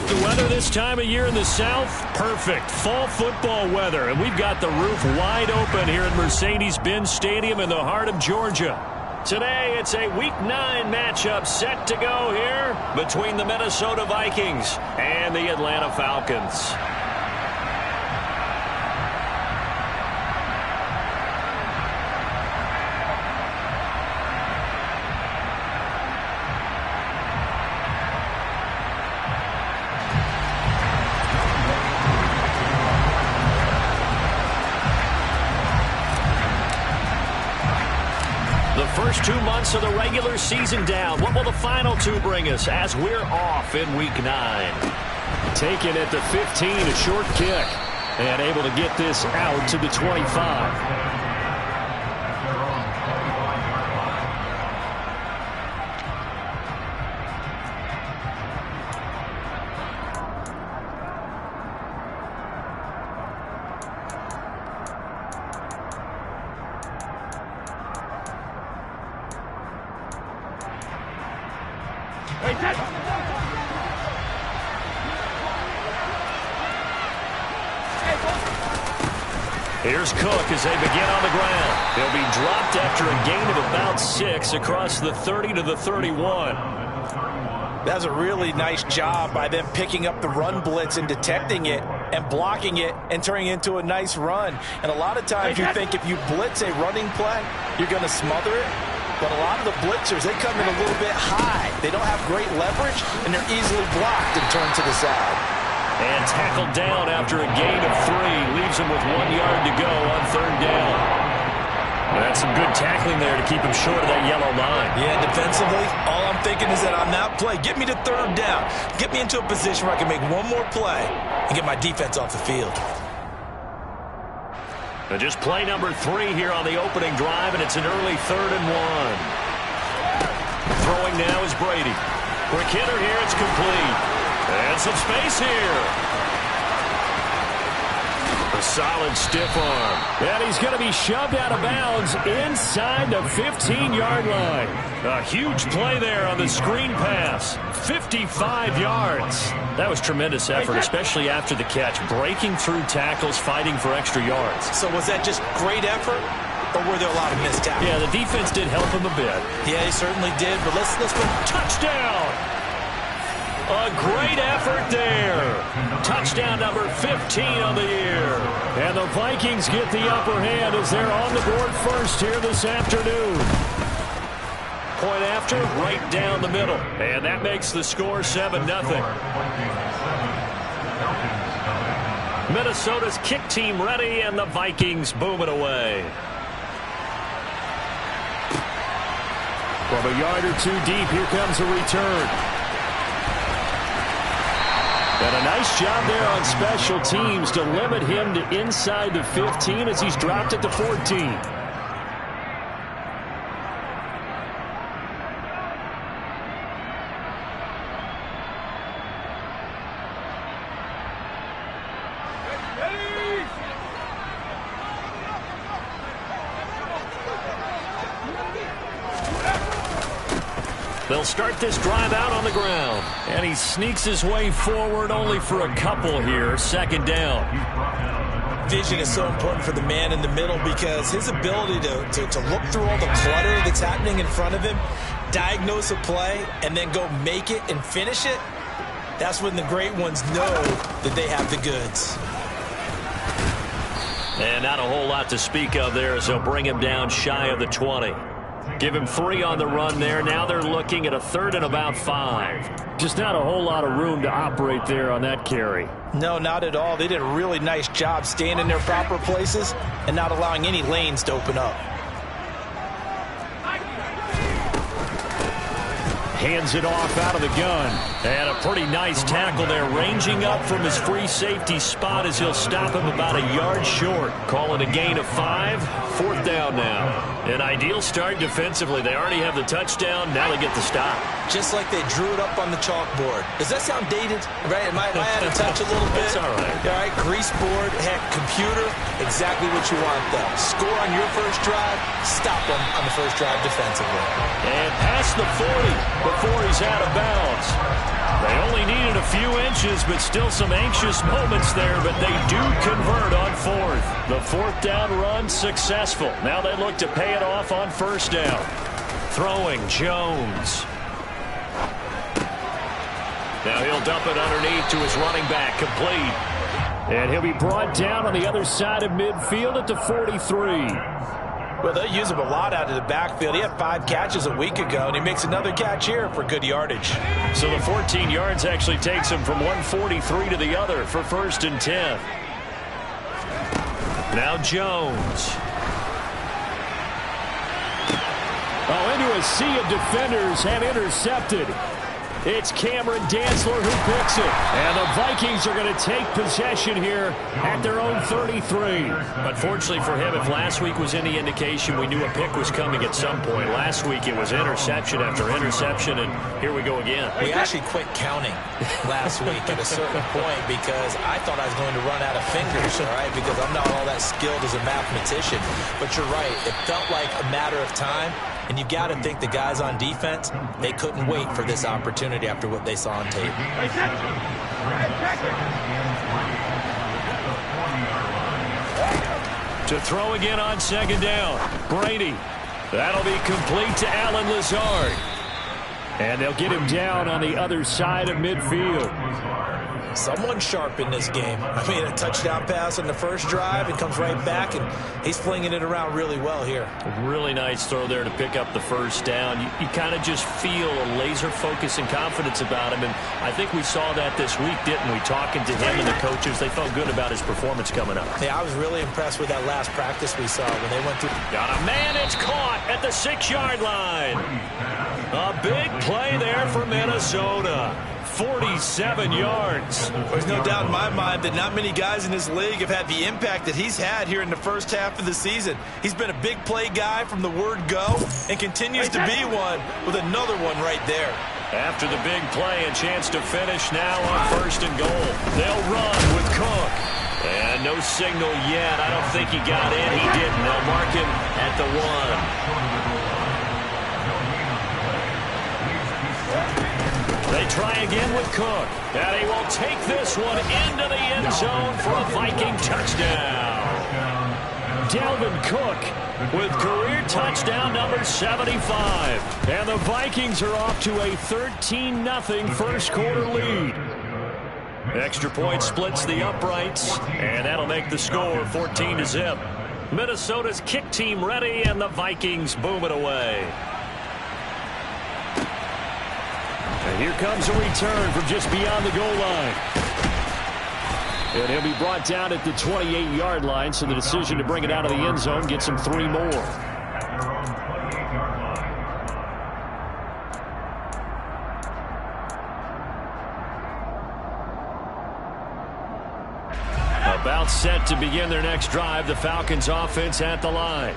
The weather this time of year in the South, perfect. Fall football weather, and we've got the roof wide open here at Mercedes-Benz Stadium in the heart of Georgia. Today, it's a Week 9 matchup set to go here between the Minnesota Vikings and the Atlanta Falcons. First 2 months of the regular season down. What will the final two bring us as we're off in Week 9? Taken at the 15, a short kick, and able to get this out to the 25. Here's Cook as they begin on the ground. He'll be dropped after a gain of about 6 across the 30 to the 31. That's a really nice job by them picking up the run blitz and detecting it and blocking it and turning it into a nice run. And a lot of times you think if you blitz a running play, you're going to smother it. But a lot of the blitzers, they come in a little bit high. They don't have great leverage, and they're easily blocked and turned to the side. And tackled down after a gain of 3. Leaves him with 1 yard to go on 3rd down. That's some good tackling there to keep him short of that yellow line. Yeah, defensively, all I'm thinking is that on that play, get me to 3rd down. Get me into a position where I can make one more play and get my defense off the field. And just play number 3 here on the opening drive, and it's an early 3rd and 1. Throwing now is Brady. Quick hitter here, it's complete. And some space here. A solid stiff arm. And he's going to be shoved out of bounds inside the 15-yard line. A huge play there on the screen pass. 55 yards. That was tremendous effort, especially after the catch. Breaking through tackles, fighting for extra yards. So was that just great effort, or were there a lot of missed tackles? Yeah, the defense did help him a bit. Yeah, he certainly did, but let's go. Touchdown! A great effort there. Touchdown number 15 on the year. And the Vikings get the upper hand as they're on the board first here this afternoon. Point after, right down the middle. And that makes the score 7-0. Minnesota's kick team ready, and the Vikings boom it away. From a yard or 2 deep, here comes a return. And a nice job there on special teams to limit him to inside the 15 as he's dropped at the 14. They'll start this drive out on the ground. And he sneaks his way forward only for a couple here. 2nd down. Vision is so important for the man in the middle because his ability to look through all the clutter that's happening in front of him, diagnose a play, and then go make it and finish it, that's when the great ones know that they have the goods. And not a whole lot to speak of there as they'll bring him down shy of the 20. Give him 3 on the run there. Now they're looking at a 3rd and about 5. Just not a whole lot of room to operate there on that carry. No, not at all. They did a really nice job staying in their proper places and not allowing any lanes to open up. Hands it off out of the gun. And a pretty nice tackle there, ranging up from his free safety spot as he'll stop him about a yard short. Call it a gain of 5. 4th down now. An ideal start defensively. They already have the touchdown. Now they get the stop. Just like they drew it up on the chalkboard. Does that sound dated? Right? Am I out of touch a little bit? It's all right. All right, grease board, heck, computer, exactly what you want though. Score on your first drive, stop them on the first drive defensively. And past the 40 before he's out of bounds. They only needed a few inches. catches, but still some anxious moments there, but they do convert on fourth. The fourth down run successful. Now they look to pay it off on first down. Throwing Jones. Now he'll dump it underneath to his running back, complete. And he'll be brought down on the other side of midfield at the 43. Well, they'll use him a lot out of the backfield. He had 5 catches a week ago, and he makes another catch here for good yardage. So the 14 yards actually takes him from 143 to the other for 1st and 10. Now Jones. Oh, into a sea of defenders and intercepted. It's Cameron Dantzler who picks it. And the Vikings are going to take possession here at their own 33. Unfortunately for him, if last week was any indication, we knew a pick was coming at some point. Last week it was interception after interception, and here we go again. We actually quit counting last week at a certain point because I thought I was going to run out of fingers, all right, because I'm not all that skilled as a mathematician. But you're right. It felt like a matter of time. And you've got to think the guys on defense, they couldn't wait for this opportunity after what they saw on tape. To throw again on 2nd down. Brady. That'll be complete to Allen Lazard. And they'll get him down on the other side of midfield. Someone sharp in this game. I mean, a touchdown pass on the first drive and comes right back, and he's flinging it around really well here. Really nice throw there to pick up the first down. You kind of just feel a laser focus and confidence about him, and I think we saw that this week, didn't we? Talking to him and the coaches, they felt good about his performance coming up. Yeah, I was really impressed with that last practice we saw when they went through. Got a man, it's caught at the 6-yard line. A big play there for Minnesota. 47 yards. There's no doubt in my mind that not many guys in this league have had the impact that he's had here in the first half of the season. He's been a big play guy from the word go and continues to be one with another one right there. After the big play, a chance to finish now on 1st and goal. They'll run with Cook. And no signal yet. I don't think he got in. He didn't. They'll mark him at the 1. They try again with Cook. And he will take this one into the end zone for a Viking touchdown. Dalvin Cook with career touchdown number 75. And the Vikings are off to a 13-0 first quarter lead. Extra point splits the uprights, and that'll make the score 14-0. Minnesota's kick team ready, and the Vikings boom it away. And here comes a return from just beyond the goal line. And he'll be brought down at the 28-yard line, so the decision to bring it out of the end zone gets him 3 more. About set to begin their next drive, the Falcons offense at the line.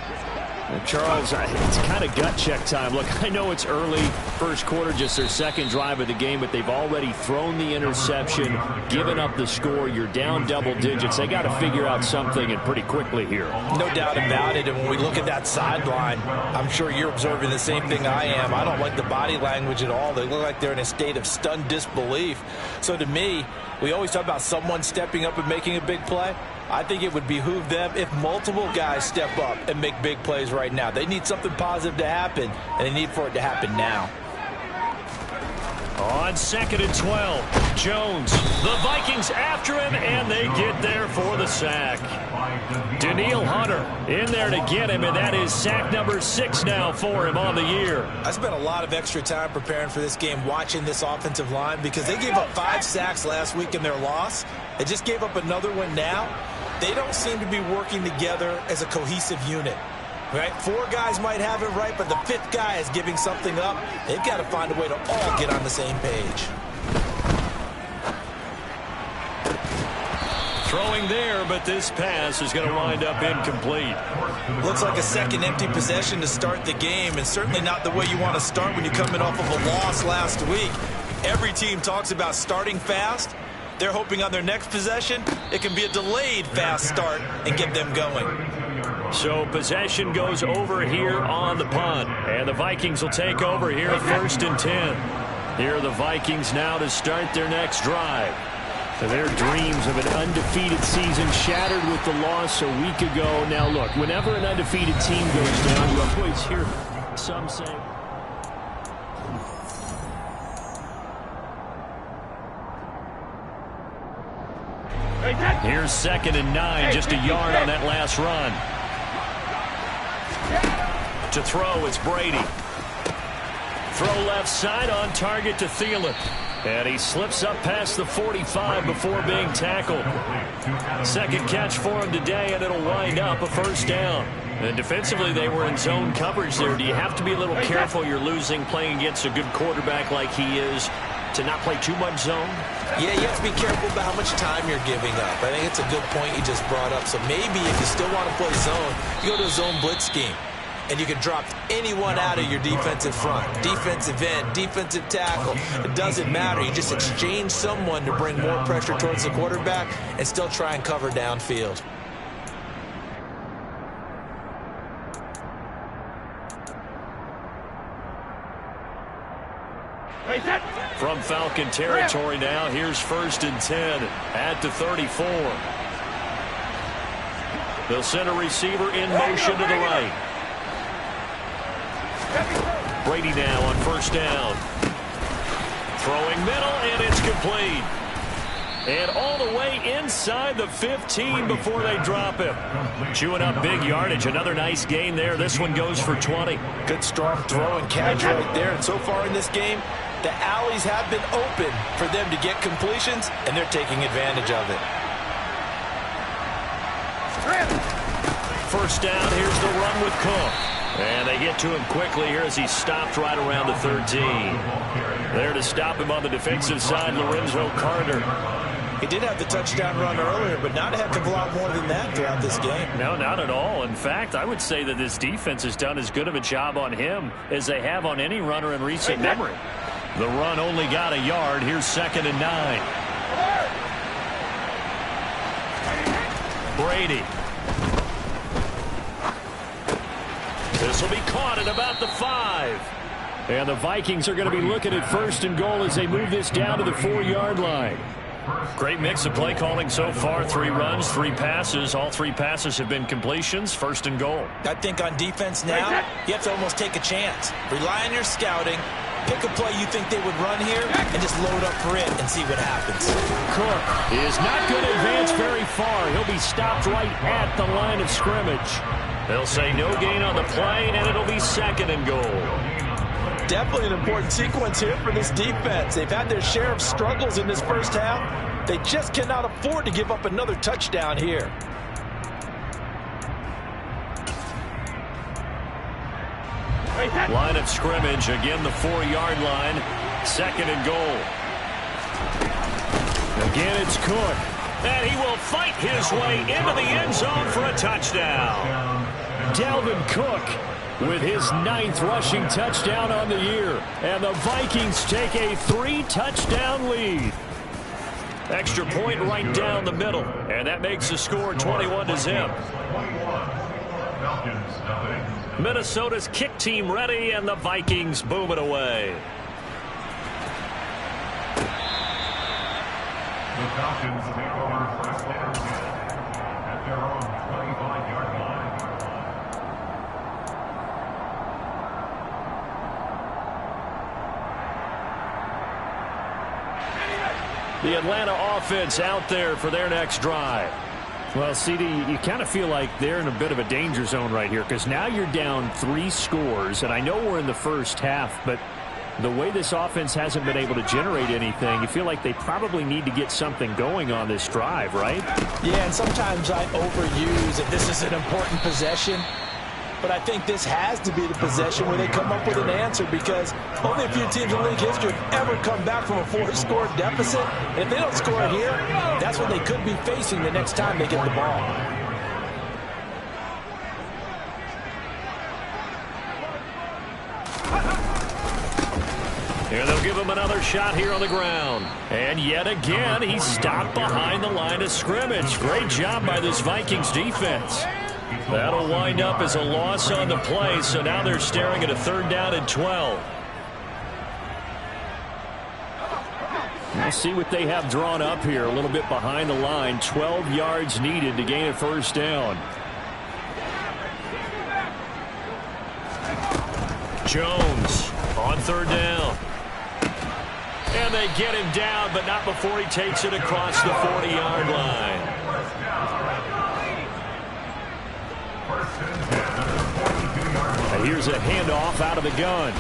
Well, Charles, it's kind of gut check time. Look, I know it's early, first quarter, just their second drive of the game, but they've already thrown the interception, given up the score. You're down double digits. They got to figure out something, and pretty quickly here. No doubt about it, and when we look at that sideline, I'm sure you're observing the same thing I am. I don't like the body language at all. They look like they're in a state of stunned disbelief. So to me, we always talk about someone stepping up and making a big play. I think it would behoove them if multiple guys step up and make big plays right now. They need something positive to happen, and they need for it to happen now. On 2nd and 12, Jones. The Vikings after him, and they get there for the sack. Danielle Hunter in there to get him, and that is sack number 6 now for him on the year. I spent a lot of extra time preparing for this game, watching this offensive line, because they gave up 5 sacks last week in their loss. They just gave up another one now. They don't seem to be working together as a cohesive unit. Right? 4 guys might have it right, but the 5th guy is giving something up. They've got to find a way to all get on the same page. Throwing there, but this pass is going to wind up incomplete. Looks like a second empty possession to start the game, and certainly not the way you want to start when you're coming off of a loss last week. Every team talks about starting fast. They're hoping on their next possession, it can be a delayed fast start and get them going. So possession goes over here on the punt, and the Vikings will take over here 1st and 10. Here are the Vikings now to start their next drive. Their dreams of an undefeated season shattered with the loss a week ago. Now, look, whenever an undefeated team goes down, you always hear some say. Here's 2nd and 9, just a yard on that last run. To throw, it's Brady. Throw left side, on target to Thielen. And he slips up past the 45 before being tackled. Second catch for him today, and it'll wind up a first down. And defensively, they were in zone coverage there. Do you have to be a little careful? You're losing playing against a good quarterback like he is to not play too much zone? Yeah, you have to be careful about how much time you're giving up. I think it's a good point you just brought up. So maybe if you still want to play zone, you go to a zone blitz scheme. And you can drop anyone out of your defensive front. Defensive end, defensive tackle. It doesn't matter. You just exchange someone to bring more pressure towards the quarterback and still try and cover downfield. From Falcon territory now, here's 1st and 10 at the 34. They'll send a receiver in motion to the right. Brady now on 1st down. Throwing middle, and it's complete. And all the way inside the 15 before they drop him. Chewing up big yardage. Another nice gain there. This one goes for 20. Good strong throw and catch right there. And so far in this game, the alleys have been open for them to get completions, and they're taking advantage of it. 1st down, here's the run with Cook. And they get to him quickly here as he stopped right around the 13. There to stop him on the defensive side, Lorenzo Carter. He did have the touchdown run earlier, but not a heck of a lot more than that throughout this game. No, not at all. In fact, I would say that this defense has done as good of a job on him as they have on any runner in recent memory. The run only got a yard. Here's 2nd and 9. Brady. This will be caught at about the 5. And the Vikings are going to be looking at 1st and goal as they move this down to the 4-yard line. Great mix of play calling so far. 3 runs, 3 passes. All 3 passes have been completions. 1st and goal. I think on defense now, you have to almost take a chance. Rely on your scouting. Pick a play you think they would run here and just load up for it and see what happens. Cook is not going to advance very far. He'll be stopped right at the line of scrimmage. They'll say no gain on the play, and it'll be 2nd and goal. Definitely an important sequence here for this defense. They've had their share of struggles in this first half. They just cannot afford to give up another touchdown here. Line of scrimmage, again the 4-yard line. 2nd and goal. Again, it's Cook. And he will fight his way into the end zone for a touchdown. Dalvin Cook with his 9th rushing touchdown on the year. And the Vikings take a 3-touchdown lead. Extra point right down the middle. And that makes the score 21-0. Minnesota's kick team ready, and the Vikings boom it away. The Falcons take over first down at their own 25-yard line. The Atlanta offense out there for their next drive. Well, CD, you kind of feel like they're in a bit of a danger zone right here because now you're down 3 scores, and I know we're in the first half, but the way this offense hasn't been able to generate anything, you feel like they probably need to get something going on this drive, right? Yeah, and sometimes I overuse that this is an important possession, but I think this has to be the possession where they come up with an answer because only a few teams in league history have ever come back from a 4-score deficit. And if they don't score here, that's what they could be facing the next time they get the ball. Here they'll give him another shot here on the ground. And yet again, he's stopped behind the line of scrimmage. Great job by this Vikings defense. That'll wind up as a loss on the play, so now they're staring at a 3rd down and 12. We'll see what they have drawn up here. A little bit behind the line. 12 yards needed to gain a first down. Jones on third down. And they get him down, but not before he takes it across the 40-yard line. And here's a handoff out of the gun.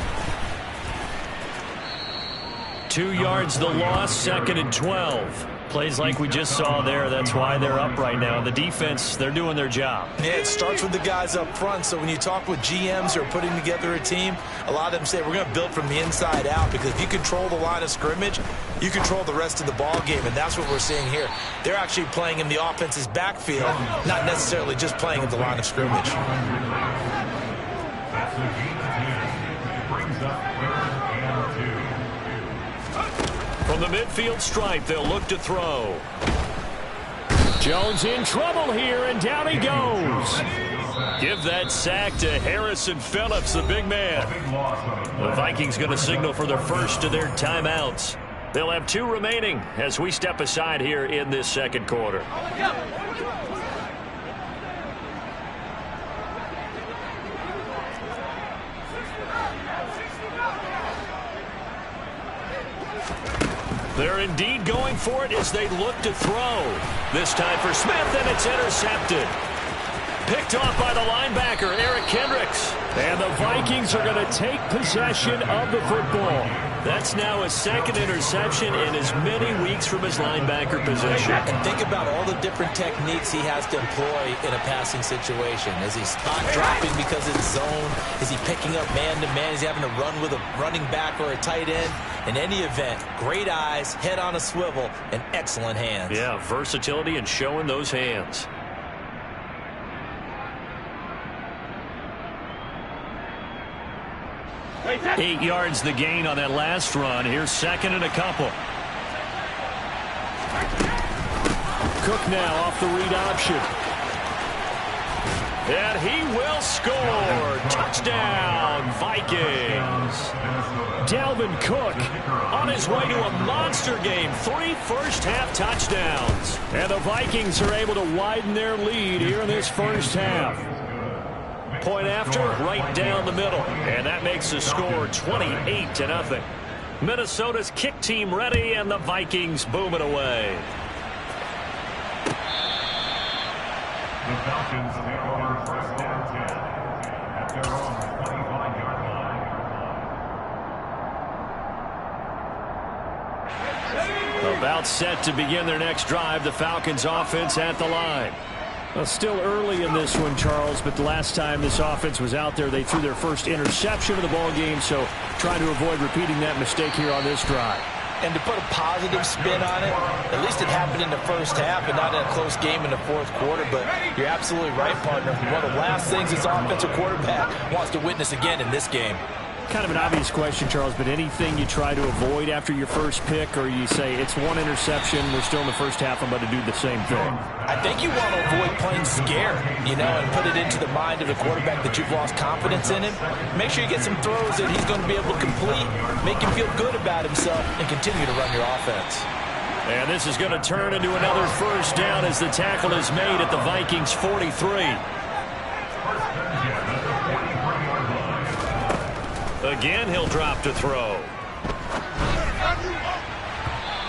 2 yards the loss, 2nd and 12. Plays like we just saw there. That's why they're up right now. The defense, they're doing their job. Yeah, it starts with the guys up front. So when you talk with GMs who are putting together a team, a lot of them say we're going to build from the inside out, because if you control the line of scrimmage, you control the rest of the ball game, and that's what we're seeing here. They're actually playing in the offense's backfield, not necessarily just playing at the line of scrimmage. That's the game to brings up 3rd and 2. From the midfield stripe, they'll look to throw. Jones in trouble here, and down he goes. Give that sack to Harrison Phillips, the big man. The Vikings going to signal for their first of their timeouts. They'll have 2 remaining as we step aside here in this second quarter. They're indeed going for it as they look to throw. This time for Smith, and it's intercepted. Picked off by the linebacker, Eric Kendricks. And the Vikings are going to take possession of the football. That's now his 2nd interception in as many weeks from his linebacker position. And think about all the different techniques he has to employ in a passing situation. Is he spot dropping because it's zone? Is he picking up man-to-man? Is he having to run with a running back or a tight end? In any event, great eyes, head on a swivel, and excellent hands. Yeah, versatility and showing those hands. Eight yards the gain on that last run. Here's 2nd and a couple. Cook now off the read option. And he will score. Touchdown, Vikings. Dalvin Cook on his way to a monster game. 3 first-half touchdowns. And the Vikings are able to widen their lead here in this first half. Point after, right down the middle. And that makes the score 28-0. Minnesota's kick team ready, and the Vikings boom it away. The Falcons take over 1st and 10 at their own 25-yard line. About set to begin their next drive. The Falcons offense at the line. Well, still early in this one, Charles, but the last time this offense was out there, they threw their first interception of the ball game, so trying to avoid repeating that mistake here on this drive. And to put a positive spin on it, at least it happened in the first half and not in a close game in the 4th quarter. But you're absolutely right, partner. One of the last things this offensive quarterback wants to witness again in this game. Kind of an obvious question, Charles, but anything you try to avoid after your first pick, or you say it's 1 interception, we're still in the first half, I'm about to do the same thing? I think you want to avoid playing scared, and put it into the mind of the quarterback that you've lost confidence in him. Make sure you get some throws that he's going to be able to complete, make him feel good about himself, and continue to run your offense. And this is going to turn into another first down as the tackle is made at the Vikings 43. Again, he'll drop to throw.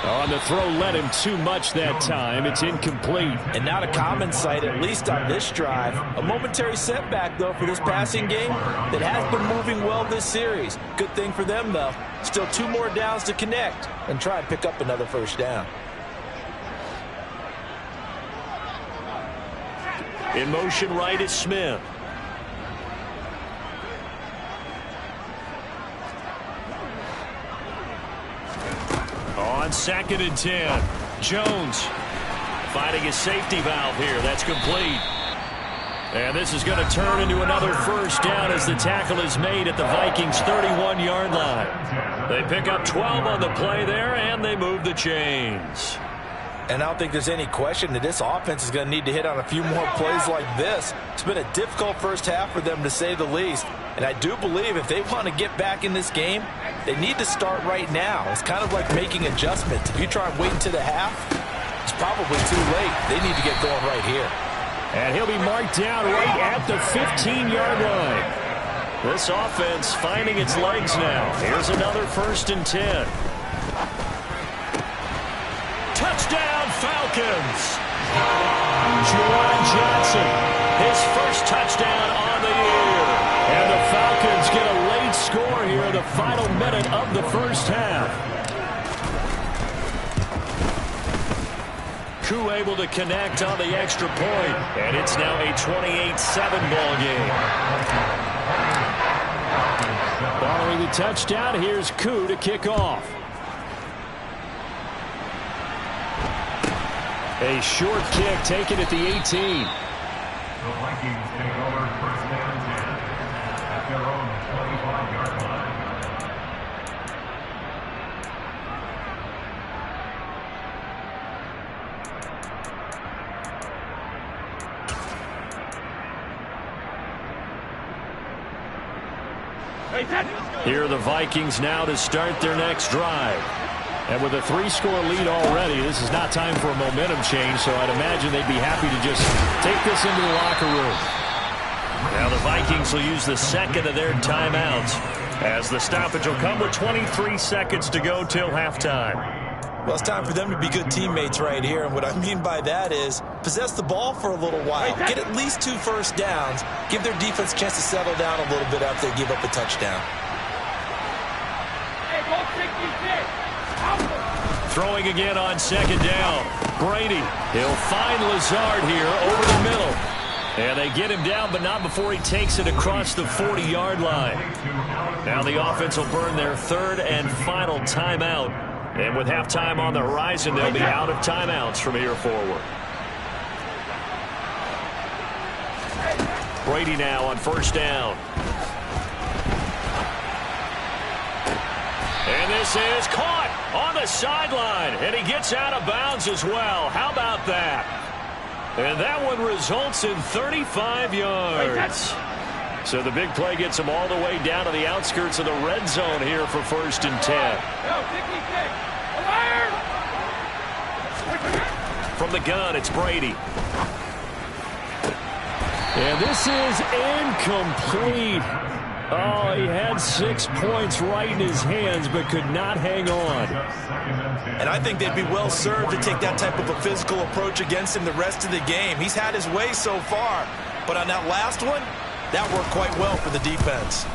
On the throw, led him too much that time. It's incomplete. And not a common sight, at least on this drive. A momentary setback, though, for this passing game that has been moving well this series. Good thing for them, though. Still 2 more downs to connect and try and pick up another first down. In motion right is Smith. On 2nd and 10, Jones finding his safety valve here. That's complete. And this is going to turn into another first down as the tackle is made at the Vikings 31-yard line. They pick up 12 on the play there, and they move the chains. And I don't think there's any question that this offense is going to need to hit on a few more plays like this. It's been a difficult first half for them, to say the least. And I do believe if they want to get back in this game, they need to start right now. It's kind of like making adjustments. If you try and wait until the half, it's probably too late. They need to get going right here. And he'll be marked down right at the 15-yard line. This offense finding its legs now. Here's another 1st and 10. Touchdown, Falcons! Juwan Johnson, his first touchdown on the year. And the Falcons get a late score here in the final minute of the first half. Koo able to connect on the extra point. And it's now a 28-7 ball game. Following the touchdown, here's Koo to kick off. A short kick taken at the 18. The Vikings take over 1st and 10 at their own 25-yard line. Here are the Vikings now to start their next drive. And with a 3-score lead already, this is not time for a momentum change, so I'd imagine they'd be happy to just take this into the locker room. Now the Vikings will use the second of their timeouts, as the stoppage will come with 23 seconds to go till halftime. Well, it's time for them to be good teammates right here. And what I mean by that is possess the ball for a little while. Get at least 2 first downs. Give their defense a chance to settle down a little bit after they give up a touchdown. Throwing again on 2nd down. Brady, he'll find Lazard here over the middle. And they get him down, but not before he takes it across the 40-yard line. Now the offense will burn their 3rd and final timeout. And with halftime on the horizon, they'll be out of timeouts from here forward. Brady now on 1st down. And this is caught on the sideline, and he gets out of bounds as well. How about that? And that one results in 35 yards. So the big play gets him all the way down to the outskirts of the red zone here for 1st and 10. From the gun, it's Brady. And this is incomplete. Oh, he had 6 points right in his hands, but could not hang on. And I think they'd be well served to take that type of a physical approach against him the rest of the game. He's had his way so far, but on that last one, that worked quite well for the defense.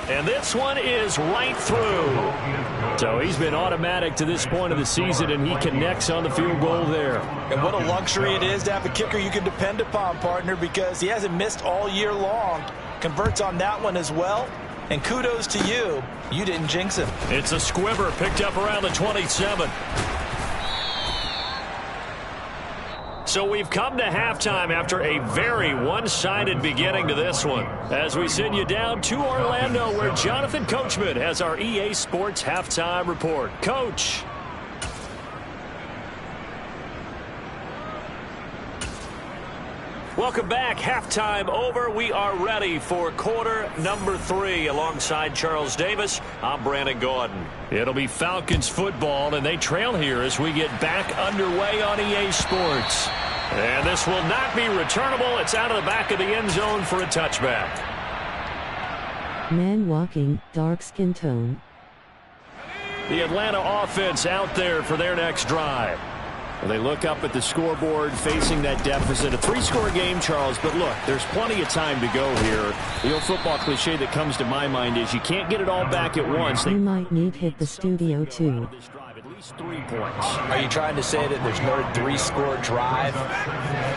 And this one is right through. So he's been automatic to this point of the season, and he connects on the field goal there. And what a luxury it is to have a kicker you can depend upon, partner, because he hasn't missed all year long. Converts on that one as well. And kudos to you. You didn't jinx him. It's a squibber picked up around the 27. So we've come to halftime after a very one-sided beginning to this one. As we send you down to Orlando, where Jonathan Coachman has our EA Sports Halftime Report. Coach. Welcome back. Halftime over. We are ready for quarter number 3. Alongside Charles Davis, I'm Brandon Gaudin. It'll be Falcons football, and they trail here as we get back underway on EA Sports. And this will not be returnable. It's out of the back of the end zone for a touchback. Man walking, dark skin tone. The Atlanta offense out there for their next drive. Well, they look up at the scoreboard facing that deficit. A 3-score game, Charles, but look, there's plenty of time to go here. The old football cliche that comes to my mind is you can't get it all back at once. You might need hit the studio too. At least 3 points. Are you trying to say that there's no 3-score drive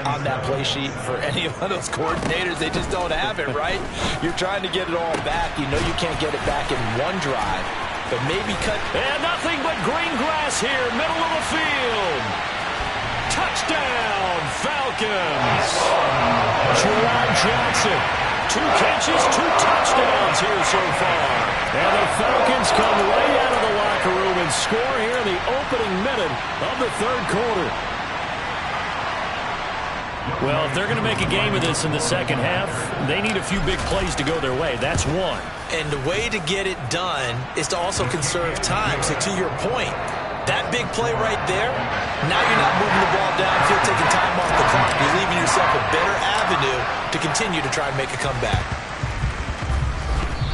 on that play sheet for any of those coordinators? They just don't have it, right? You're trying to get it all back. You know you can't get it back in one drive, but maybe cut. And nothing but green grass here, middle of the field. Touchdown, Falcons. Juwan Johnson. 2 catches, 2 touchdowns here so far. And the Falcons come right out of the locker room and score here in the opening minute of the third quarter. Well, if they're going to make a game of this in the second half, they need a few big plays to go their way. That's one. And the way to get it done is to also conserve time. So to your point, that big play right there, now you're not moving the ball downfield, taking time off the clock. You're leaving yourself a better avenue to continue to try and make a comeback.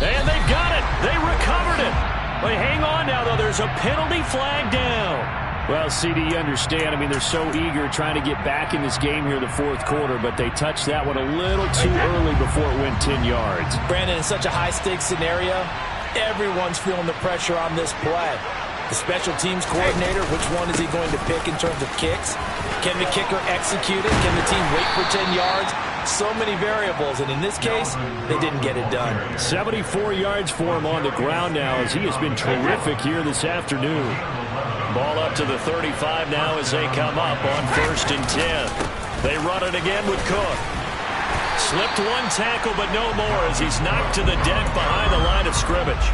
And they've got it. They recovered it. But hang on now, though. There's a penalty flag down. Well, CD, you understand. I mean, they're so eager trying to get back in this game here in the fourth quarter, but they touched that one a little too early before it went 10 yards. Brandon, in such a high-stakes scenario, everyone's feeling the pressure on this play. The special teams coordinator, which one is he going to pick in terms of kicks? Can the kicker execute it? Can the team wait for 10 yards? So many variables, and in this case, they didn't get it done. 74 yards for him on the ground now as he has been terrific here this afternoon. Ball up to the 35 now as they come up on 1st and 10. They run it again with Cook. Slipped one tackle, but no more as he's knocked to the deck behind the line of scrimmage.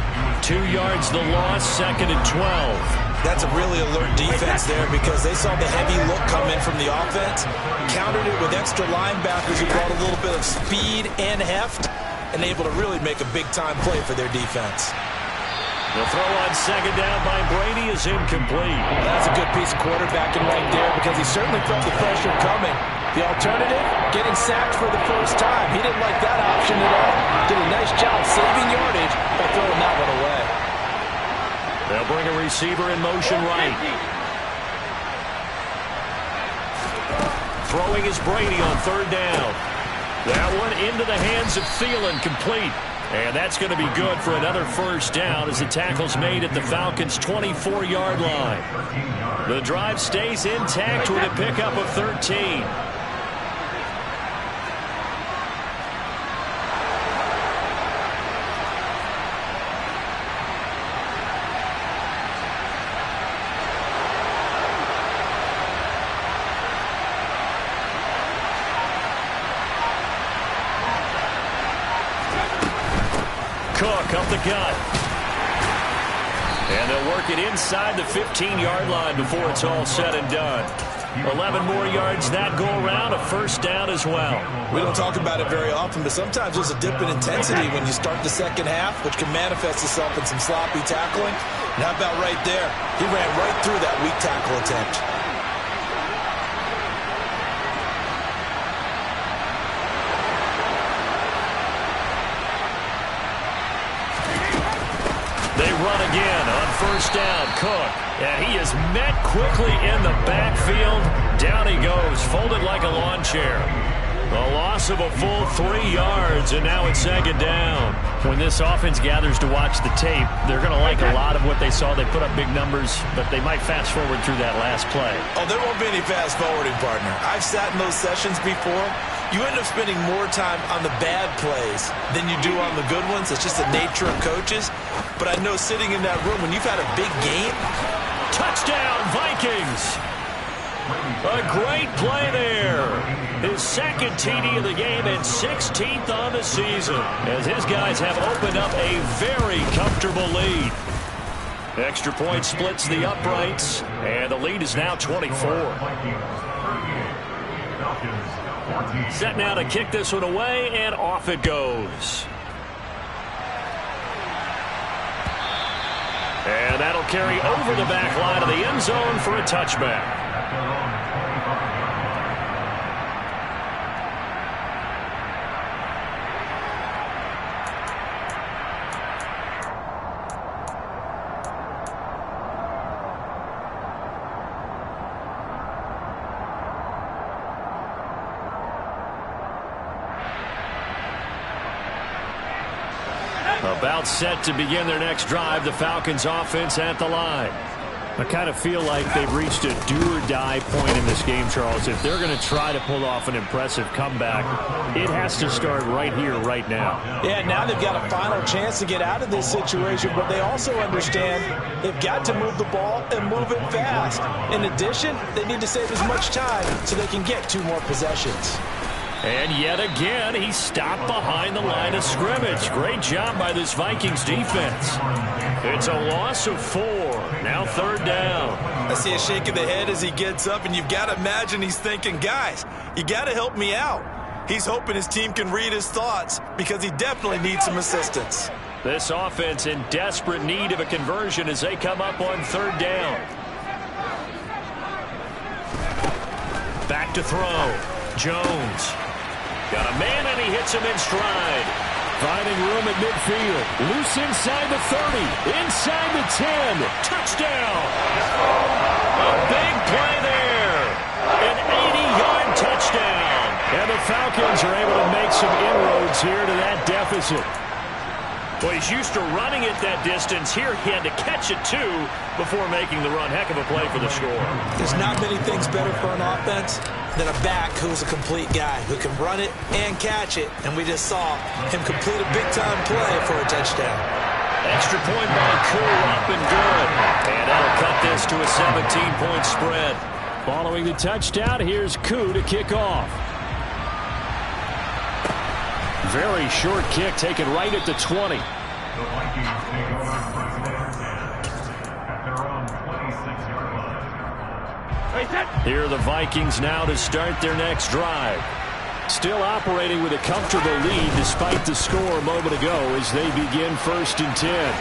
2 yards the loss, 2nd and 12. That's a really alert defense there because they saw the heavy look come in from the offense, countered it with extra linebackers who brought a little bit of speed and heft, and able to really make a big-time play for their defense. The throw on 2nd down by Brady is incomplete. That's a good piece of quarterbacking right there because he certainly felt the pressure coming. The alternative, getting sacked for the first time. He didn't like that option at all. Did a nice job saving yardage by throwing that one away. They'll bring a receiver in motion right. Throwing is Brady on 3rd down. That one into the hands of Thielen, complete. And that's going to be good for another 1st down as the tackle's made at the Falcons' 24-yard line. The drive stays intact with a pickup of 13. Cook up the gut. And they'll work it inside the 15-yard line before it's all said and done. 11 more yards that go around, a 1st down as well. We don't talk about it very often, but sometimes there's a dip in intensity when you start the second half, which can manifest itself in some sloppy tackling. And how about right there? He ran right through that weak tackle attempt. They run again on 1st down. Cook, and he is met quickly in the backfield. Down he goes, folded like a lawn chair. A loss of a full 3 yards, and now it's 2nd down. When this offense gathers to watch the tape, they're going to like a lot of what they saw. They put up big numbers, but they might fast forward through that last play. Oh, there won't be any fast forwarding, partner. I've sat in those sessions before. You end up spending more time on the bad plays than you do on the good ones. It's just the nature of coaches. But I know sitting in that room, when you've had a big game. Touchdown, Vikings! A great play there. His 2nd TD of the game and 16th on the season, as his guys have opened up a very comfortable lead. Extra point splits the uprights, and the lead is now 24. Set now to kick this one away, and off it goes. And that'll carry over the back line of the end zone for a touchback. About set to begin their next drive, the Falcons offense at the line. I kind of feel like they've reached a do-or-die point in this game, Charles. If they're going to try to pull off an impressive comeback, it has to start right here, right now. Yeah, now they've got a final chance to get out of this situation, but they also understand they've got to move the ball and move it fast. In addition, they need to save as much time so they can get 2 more possessions. And yet again, he stopped behind the line of scrimmage. Great job by this Vikings defense. It's a loss of 4. Now 3rd down. I see a shake of the head as he gets up, and you've got to imagine he's thinking, guys, you got to help me out. He's hoping his team can read his thoughts because he definitely needs some assistance. This offense in desperate need of a conversion as they come up on 3rd down. Back to throw. Jones. Got a man, and he hits him in stride. Finding room at midfield. Loose inside the 30. Inside the 10. Touchdown. A big play there. An 80-yard touchdown. And the Falcons are able to make some inroads here to that deficit. Well, he's used to running it that distance. Here he had to catch it, too, before making the run. Heck of a play for the score. There's not many things better for an offense than a back who's a complete guy, who can run it and catch it. And we just saw him complete a big-time play for a touchdown. Extra point by Koo, up and good. And that'll cut this to a 17-point spread. Following the touchdown, here's Koo to kick off. Very short kick taken right at the 20. The Vikings take over first down at their own 26-yard line. Here are the Vikings now to start their next drive. Still operating with a comfortable lead despite the score a moment ago as they begin 1st and 10.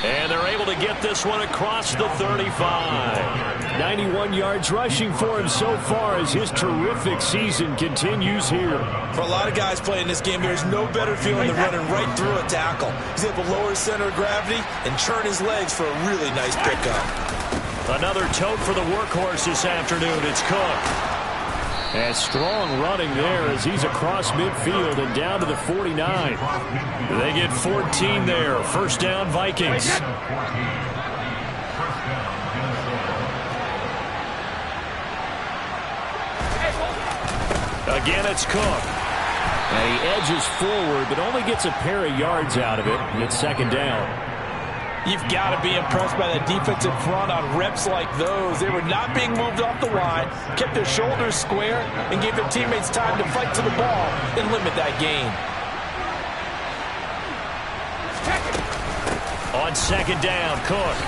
And they're able to get this one across the 35. 91 yards rushing for him so far as his terrific season continues here. For a lot of guys playing this game, there's no better feeling than running right through a tackle. He's able to lower his center of gravity and churn his legs for a really nice pickup. Another tote for the workhorse this afternoon. It's Cook. And strong running there as he's across midfield and down to the 49. They get 14 there. 1st down, Vikings. Again, it's Cook. And he edges forward, but only gets a pair of yards out of it. And it's 2nd down. You've got to be impressed by that defensive front on reps like those. They were not being moved off the line, kept their shoulders square, and gave their teammates time to fight to the ball and limit that gain. On 2nd down, Cook.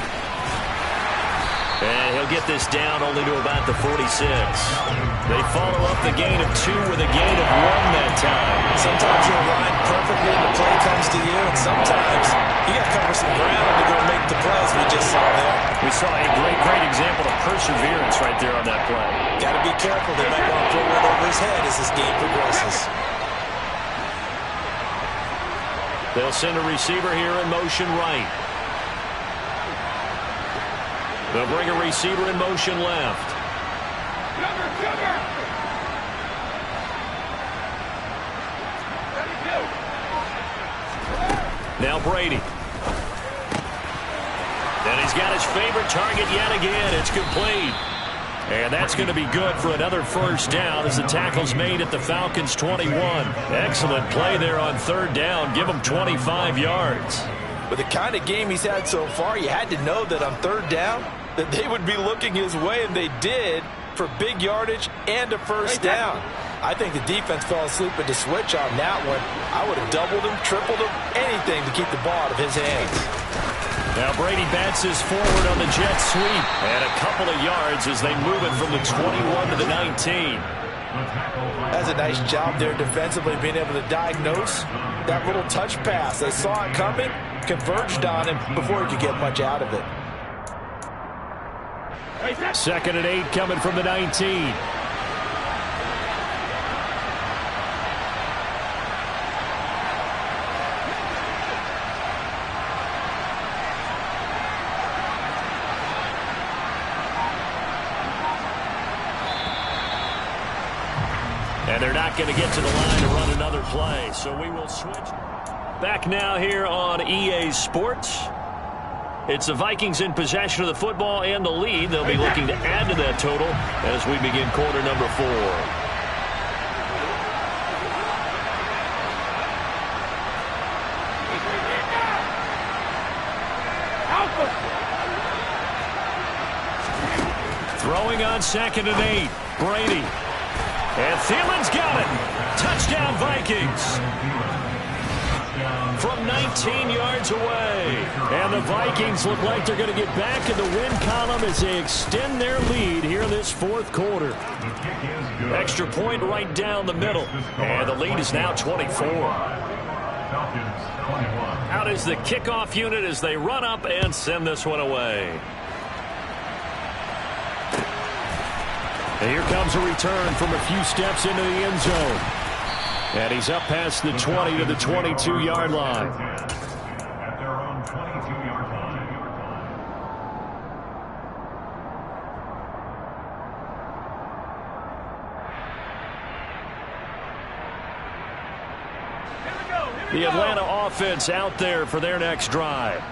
And he'll get this down only to about the 46. They follow up the gain of 2 with a gain of 1 that time. Sometimes you're aligned perfectly and the play comes to you, and sometimes you got to cover some ground to go make the plays we just saw there. We saw a great example of perseverance right there on that play. Got to be careful. They might want to throw one over his head as this game progresses. They'll send a receiver here in motion right. They'll bring a receiver in motion left. Now Brady. And he's got his favorite target yet again. It's complete. And that's going to be good for another 1st down as the tackle's made at the Falcons' 21. Excellent play there on 3rd down. Give him 25 yards. With the kind of game he's had so far, you had to know that on 3rd down that they would be looking his way, and they did, for big yardage and a 1st down. I think the defense fell asleep at the switch on that one. I would have doubled him, tripled him, anything to keep the ball out of his hands. Now Brady bounces forward on the jet sweep. And a couple of yards as they move it from the 21 to the 19. That's a nice job there defensively, being able to diagnose that little touch pass. They saw it coming, converged on him before he could get much out of it. 2nd and 8 coming from the 19. And they're not going to get to the line to run another play, so we will switch. Back now here on EA Sports. It's the Vikings in possession of the football and the lead. They'll be looking to add to that total as we begin quarter number 4. Throwing on 2nd and 8. Brady. And Thielen's got it. Touchdown, Vikings. from 19 yards away. And the Vikings look like they're going to get back in the win column as they extend their lead here in this fourth quarter. Extra point right down the middle. And the lead is now 24. Out is the kickoff unit as they run up and send this one away. And here comes a return from a few steps into the end zone. And he's up past the 20 to the 22-yard line. At their own 22-yard line. The Atlanta offense out there for their next drive.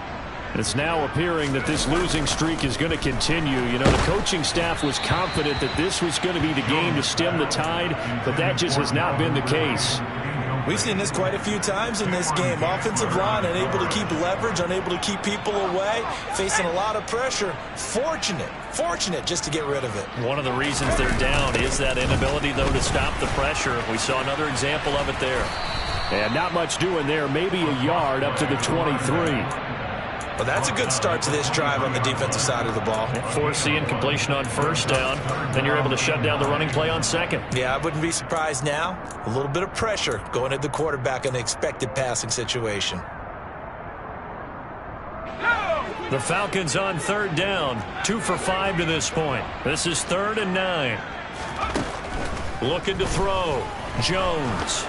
It's now appearing that this losing streak is going to continue. You know, the coaching staff was confident that this was going to be the game to stem the tide, but that just has not been the case. We've seen this quite a few times in this game. Offensive line unable to keep leverage, unable to keep people away, facing a lot of pressure. Fortunate just to get rid of it. One of the reasons they're down is that inability, though, to stop the pressure. We saw another example of it there. And not much doing there, maybe a yard up to the 23. Well, that's a good start to this drive on the defensive side of the ball. Force the incompletion on first down. Then you're able to shut down the running play on second. Yeah, I wouldn't be surprised now. A little bit of pressure going at the quarterback in an expected passing situation. The Falcons on third down. 2 for 5 to this point. This is 3rd and 9. Looking to throw. Jones.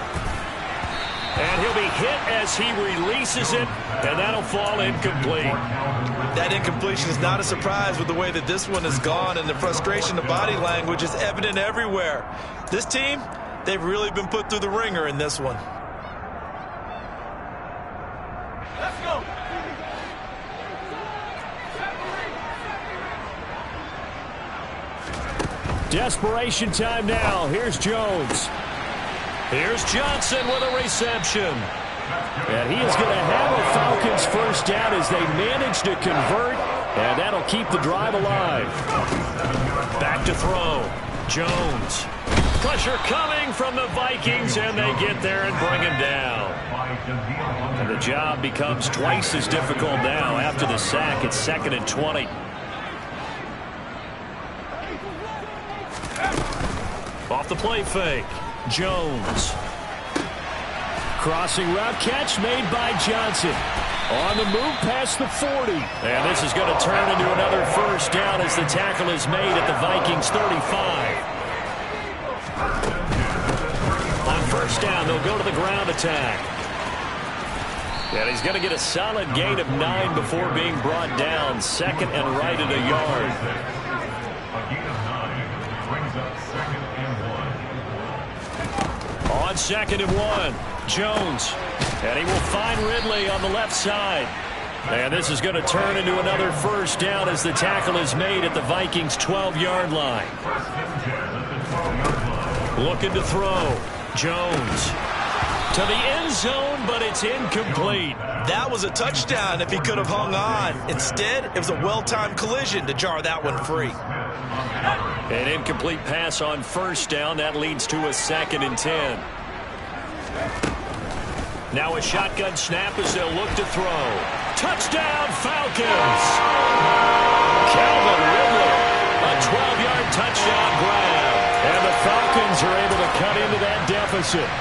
And he'll be hit as he releases it, and that'll fall incomplete. That incompletion is not a surprise with the way that this one has gone, and the frustration, the body language is evident everywhere. This team, they've really been put through the ringer in this one. Let's go. Desperation time now. Here's Jones. Here's Johnson with a reception. And he is going to have a Falcons first down as they manage to convert, and that'll keep the drive alive. Back to throw. Jones. Pressure coming from the Vikings, and they get there and bring him down. And the job becomes twice as difficult now after the sack. It's 2nd and 20. Off the play fake. Jones. Crossing route catch made by Johnson. On the move past the 40. And this is going to turn into another first down as the tackle is made at the Vikings 35. On first down, they'll go to the ground attack. And he's going to get a solid gain of 9 before being brought down. 2nd and right at a yard. A gain of 9 brings up 2nd and 1. On 2nd and 1, Jones. And he will find Ridley on the left side. And this is going to turn into another first down as the tackle is made at the Vikings' 12-yard line. Looking to throw. Jones. To the end zone, but it's incomplete. That was a touchdown if he could have hung on. Instead, it was a well-timed collision to jar that one free. An incomplete pass on first down. That leads to a 2nd and 10. Now a shotgun snap as they'll look to throw. Touchdown, Falcons! Calvin Ridley, a 12-yard touchdown grab. And the Falcons are able to cut into that deficit.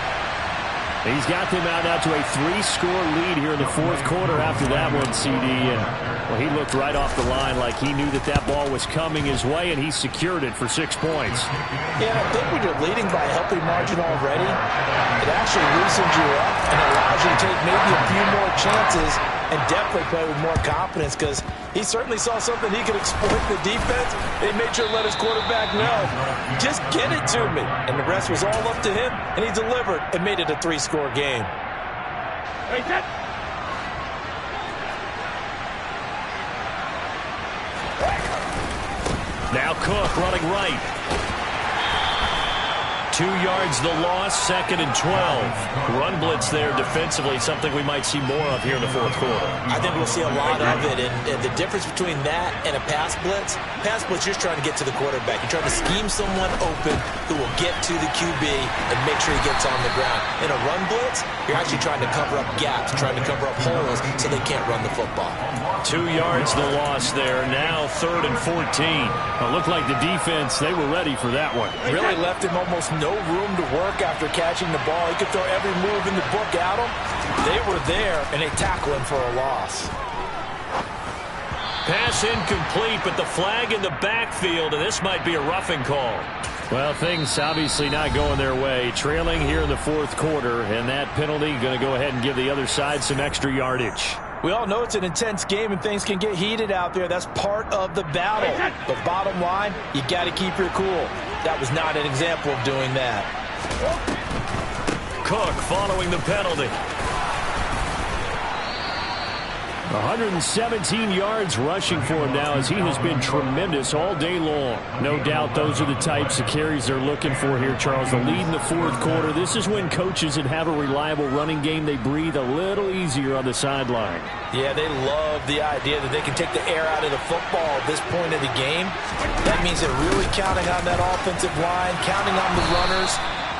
He's got them out now to a 3-score lead here in the fourth quarter after that one, CD. And well, he looked right off the line like he knew that that ball was coming his way, and he secured it for 6 points. Yeah, I think when you're leading by a healthy margin already, it actually loosens you up and allows you to take maybe a few more chances and definitely play with more confidence, because he certainly saw something he could exploit in the defense. They made sure to let his quarterback know, just get it to me. And the rest was all up to him, and he delivered and made it a 3-score game. Now Cook running right. 2 yards the loss, 2nd and 12. Run blitz there defensively, something we might see more of here in the fourth quarter. I think we'll see a lot of it, and the difference between that and a pass blitz, you're trying to get to the quarterback. You're trying to scheme someone open who will get to the QB and make sure he gets on the ground. In a run blitz, you're actually trying to cover up gaps, trying to cover up holes so they can't run the football. 2 yards the loss there. Now 3rd and 14. It looked like the defense, they were ready for that one. Really left him almost no room to work after catching the ball. He could throw every move in the book at him. They were there, and they tackle him for a loss. Pass incomplete, but the flag in the backfield, and this might be a roughing call. Well, things obviously not going their way. Trailing here in the fourth quarter, and that penalty going to go ahead and give the other side some extra yardage. We all know it's an intense game and things can get heated out there. That's part of the battle. But bottom line, you got to keep your cool. That was not an example of doing that. Cook following the penalty. 117 yards rushing for him now as he has been tremendous all day long. No doubt those are the types of carries they're looking for here, Charles. The lead in the fourth quarter. This is when coaches that have a reliable running game, they breathe a little easier on the sideline. Yeah, they love the idea that they can take the air out of the football at this point of the game. That means they're really counting on that offensive line, counting on the runners,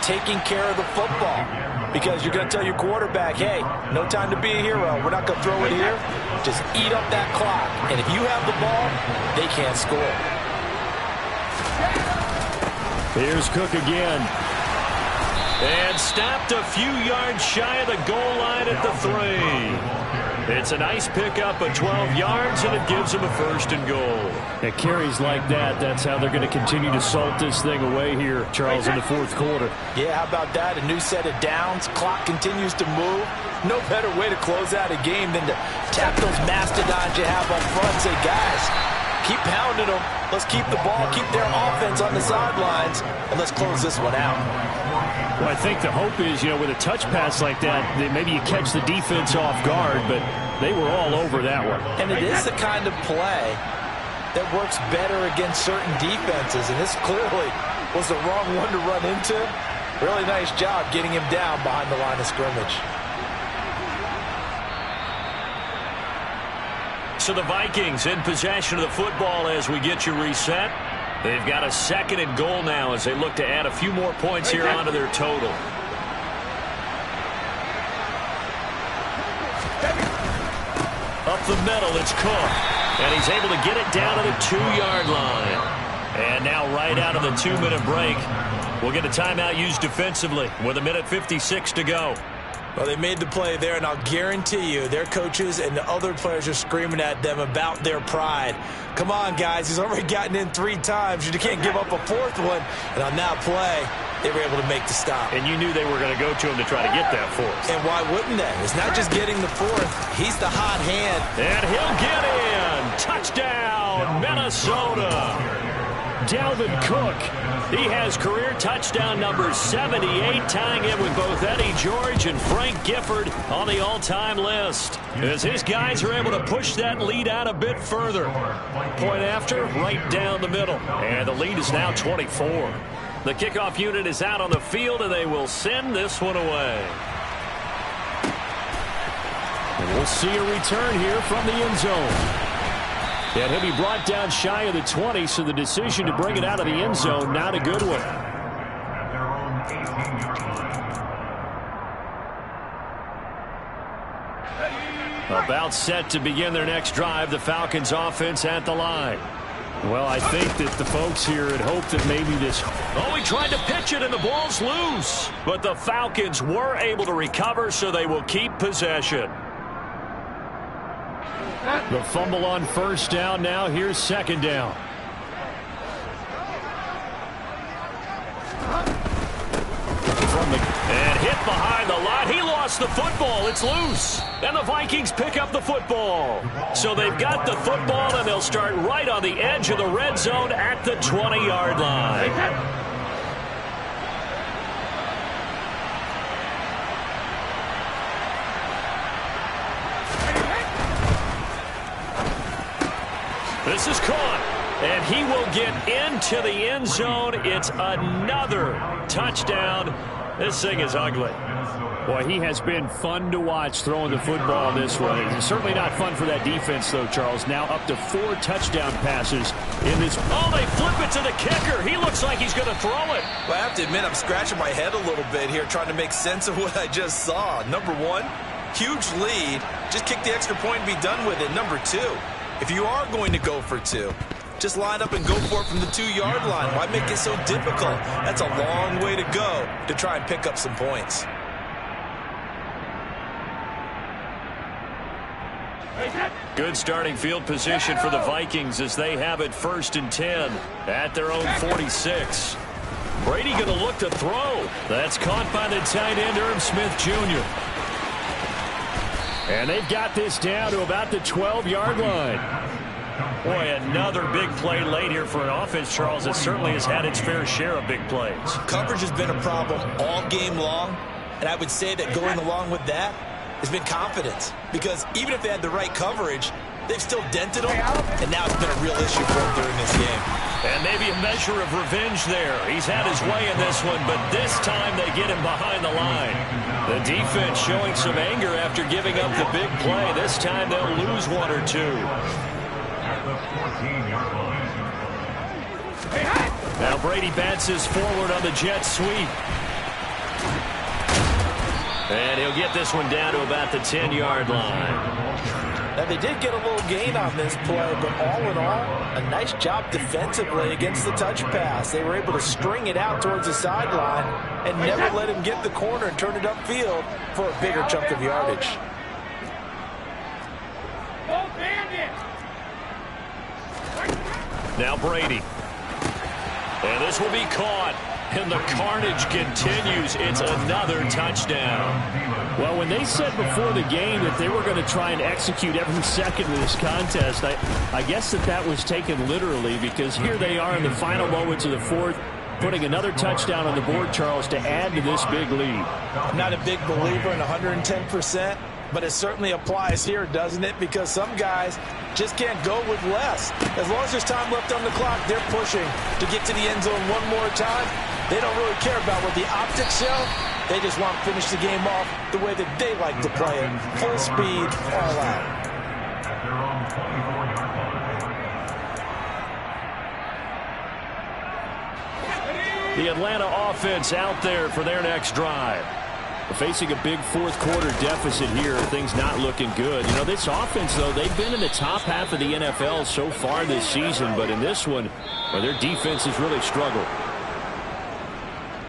taking care of the football. Because you're going to tell your quarterback, hey, no time to be a hero. We're not going to throw it here. Just eat up that clock. And if you have the ball, they can't score. Here's Cook again. And stopped a few yards shy of the goal line at the 3. It's a nice pickup of 12 yards, and it gives them a 1st and goal. At carries like that, that's how they're going to continue to salt this thing away here, Charles, in the fourth quarter. Yeah, how about that? A new set of downs. Clock continues to move. No better way to close out a game than to tap those mastodons you have up front and say, guys, keep pounding them. Let's keep the ball, keep their offense on the sidelines, and let's close this one out. Well, I think the hope is, with a touch pass like that, that maybe you catch the defense off guard, but they were all over that one. And it is the kind of play that works better against certain defenses, and this clearly was the wrong one to run into. Really nice job getting him down behind the line of scrimmage. So the Vikings in possession of the football as we get you reset. They've got a 2nd and goal now as they look to add a few more points here onto their total. Up the middle, it's Cook. And he's able to get it down to the 2-yard line. And now right out of the 2-minute break, we'll get a timeout used defensively with 1:56 to go. Well, they made the play there, and I'll guarantee you their coaches and the other players are screaming at them about their pride. Come on, guys. He's already gotten in 3 times. You can't give up a 4th one. And on that play, they were able to make the stop. And you knew they were going to go to him to try to get that 4th. And why wouldn't they? It's not just getting the 4th. He's the hot hand. And he'll get in. Touchdown, Minnesota. Dalvin Cook. He has career touchdown number 78, tying it with both Eddie George and Frank Gifford on the all-time list. As his guys are able to push that lead out a bit further. Point after, right down the middle. And the lead is now 24. The kickoff unit is out on the field, and they will send this one away. And we'll see a return here from the end zone. And he'll be brought down shy of the 20, so the decision to bring it out of the end zone, not a good one. At their own 18-yard line. About set to begin their next drive, the Falcons offense at the line. Well, I think that the folks here had hoped that maybe this... Oh, he tried to pitch it, and the ball's loose. But the Falcons were able to recover, so they will keep possession. The fumble on 1st down. Now here's 2nd down. And hit behind the line. He lost the football. It's loose. And the Vikings pick up the football. So they've got the football, and they'll start right on the edge of the red zone at the 20-yard line. This is caught. And he will get into the end zone. It's another touchdown. This thing is ugly. Boy, he has been fun to watch throwing the football this way. It's certainly not fun for that defense, though, Charles. Now up to 4 touchdown passes in this. Oh, they flip it to the kicker. He looks like he's going to throw it. Well, I have to admit, I'm scratching my head a little bit here trying to make sense of what I just saw. Number one, huge lead. Just kick the extra point and be done with it. Number two, if you are going to go for 2, just line up and go for it from the 2-yard line. Why make it so difficult? That's a long way to go to try and pick up some points. Good starting field position for the Vikings as they have it 1st and 10 at their own 46. Brady going to look to throw. That's caught by the tight end, Irv Smith Jr. And they've got this down to about the 12-yard line. Boy, another big play late here for an offense, Charles, that certainly has had its fair share of big plays. Coverage has been a problem all game long, and I would say that going along with that has been confidence, because even if they had the right coverage, they've still dented them, and now it's been a real issue for them during this game. And maybe a measure of revenge there. He's had his way in this one, but this time they get him behind the line. The defense showing some anger after giving up the big play. This time they'll lose 1 or 2. Now Brady bounces forward on the jet sweep. And he'll get this one down to about the 10-yard line. Now, they did get a little gain on this play, but all in all, a nice job defensively against the touch pass. They were able to string it out towards the sideline and never let him get the corner and turn it upfield for a bigger chunk of yardage. Now Brady. And this will be caught. And the carnage continues. It's another touchdown. Well, when they said before the game that they were going to try and execute every second of this contest, I guess that was taken literally, because here they are in the final moments of the 4th, putting another touchdown on the board, Charles, to add to this big lead. I'm not a big believer in 110%, but it certainly applies here, doesn't it? Because some guys just can't go with less. As long as there's time left on the clock, they're pushing to get to the end zone one more time. They don't really care about what the optics show. They just want to finish the game off the way that they like to play it. Full speed, all out. The Atlanta offense out there for their next drive. Facing a big 4th quarter deficit here, things not looking good. You know, this offense, though, they've been in the top half of the NFL so far this season, but in this one, well, their defense has really struggled.